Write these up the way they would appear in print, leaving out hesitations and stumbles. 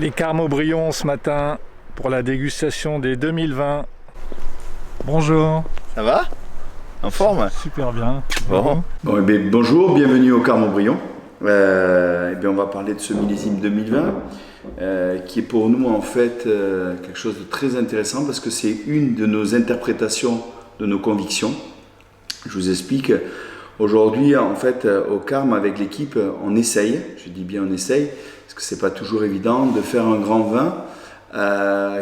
Les Carmes Aubryon ce matin pour la dégustation des 2020. Bonjour. Ça va? En forme? Super bien. Bon. Bonjour, bienvenue au Carmes Aubryon. On va parler de ce millésime 2020 qui est pour nous en fait quelque chose de très intéressant parce que c'est une de nos interprétations de nos convictions. Je vous explique. Aujourd'hui, en fait, au Carmes, avec l'équipe, on essaye, je dis bien on essaye, parce que c'est pas toujours évident, de faire un grand vin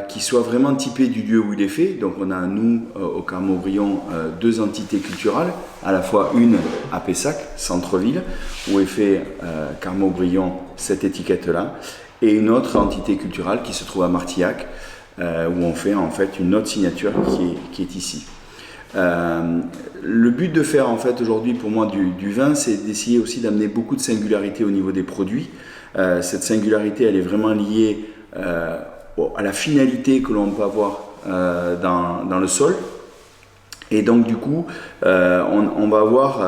qui soit vraiment typé du lieu où il est fait. Donc on a, nous, au Carmes Aubryon, deux entités culturelles, à la fois une à Pessac, centre-ville, où est fait Carmes Aubryon, cette étiquette-là, et une autre entité culturelle qui se trouve à Martillac, où on fait en fait une autre signature qui est ici. Le but de faire en fait aujourd'hui pour moi du vin, c'est d'essayer aussi d'amener beaucoup de singularité au niveau des produits. Cette singularité, elle est vraiment liée à la finalité que l'on peut avoir dans le sol. Et donc du coup, on va avoir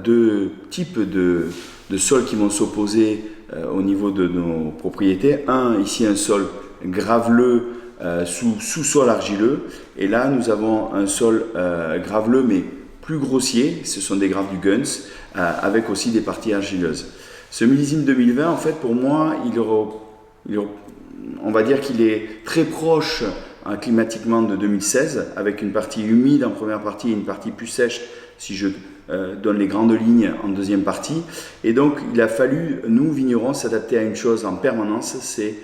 deux types de sols qui vont s'opposer au niveau de nos propriétés. Ici un sol graveleux sous-sol argileux, et là nous avons un sol graveleux mais plus grossier, ce sont des graves du Guns, avec aussi des parties argileuses. Ce millésime 2020, en fait, pour moi, on va dire qu'il est très proche climatiquement de 2016, avec une partie humide en première partie et une partie plus sèche, si je donne les grandes lignes en deuxième partie. Et donc, il a fallu, nous, vignerons, s'adapter à une chose en permanence, c'est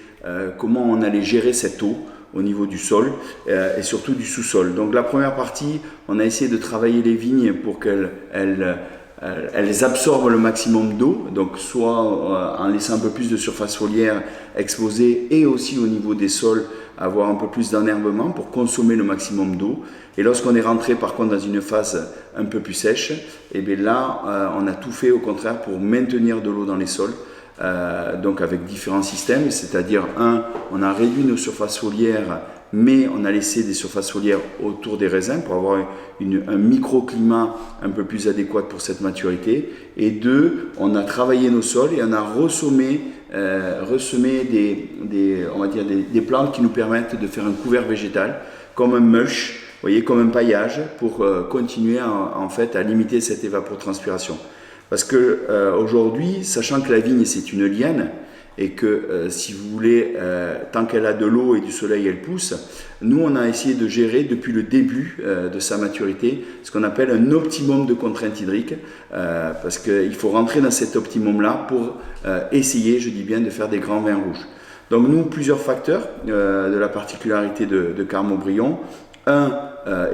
comment on allait gérer cette eau au niveau du sol et surtout du sous-sol. Donc la première partie, on a essayé de travailler les vignes pour qu'elles absorbent le maximum d'eau, donc soit en laissant un peu plus de surface foliaire exposée et aussi au niveau des sols, avoir un peu plus d'enherbement pour consommer le maximum d'eau. Et lorsqu'on est rentré par contre dans une phase un peu plus sèche, et bien là on a tout fait au contraire pour maintenir de l'eau dans les sols. Donc avec différents systèmes, c'est-à-dire on a réduit nos surfaces foliaires, mais on a laissé des surfaces foliaires autour des raisins pour avoir un microclimat un peu plus adéquat pour cette maturité. Et deux, on a travaillé nos sols et on a ressemé des plantes qui nous permettent de faire un couvert végétal, comme un mulch, vous voyez, comme un paillage, pour continuer en fait à limiter cette évapotranspiration. Parce que aujourd'hui, sachant que la vigne c'est une liane et que si vous voulez, tant qu'elle a de l'eau et du soleil, elle pousse, nous on a essayé de gérer depuis le début de sa maturité ce qu'on appelle un optimum de contrainte hydrique, parce qu'il faut rentrer dans cet optimum-là pour essayer, je dis bien, de faire des grands vins rouges. Donc nous, plusieurs facteurs de la particularité de Carmes Aubryon.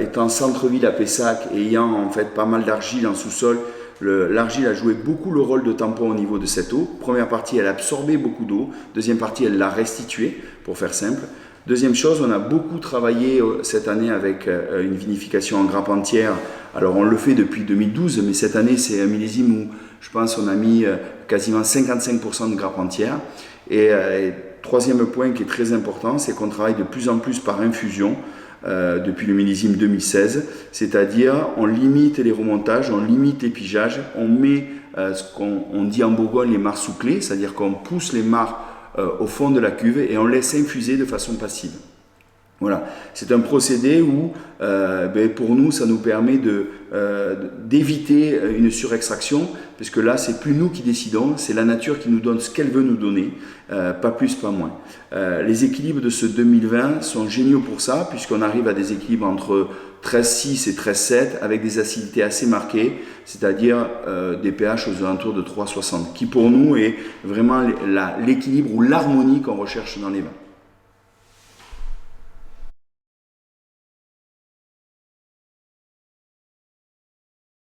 Étant centre-ville à Pessac et ayant en fait pas mal d'argile en sous-sol, l'argile a joué beaucoup le rôle de tampon au niveau de cette eau. Première partie, elle a absorbé beaucoup d'eau. Deuxième partie, elle l'a restituée, pour faire simple. Deuxième chose, on a beaucoup travaillé cette année avec une vinification en grappe entière. Alors on le fait depuis 2012, mais cette année c'est un millésime où je pense on a mis quasiment 55% de grappe entière. Et troisième point qui est très important, c'est qu'on travaille de plus en plus par infusion. Depuis le millésime 2016, c'est-à-dire on limite les remontages, on limite les pigeages, on met ce qu'on dit en Bourgogne les mares sous clé, c'est-à-dire qu'on pousse les mares au fond de la cuve et on laisse infuser de façon passive. Voilà, c'est un procédé où pour nous ça nous permet d'éviter une surextraction, parce que là c'est plus nous qui décidons, c'est la nature qui nous donne ce qu'elle veut nous donner, pas plus pas moins. Les équilibres de ce 2020 sont géniaux pour ça, puisqu'on arrive à des équilibres entre 13,6 et 13,7 avec des acidités assez marquées, c'est-à-dire des pH aux alentours de 3,60, qui pour nous est vraiment l'équilibre ou l'harmonie qu'on recherche dans les vins.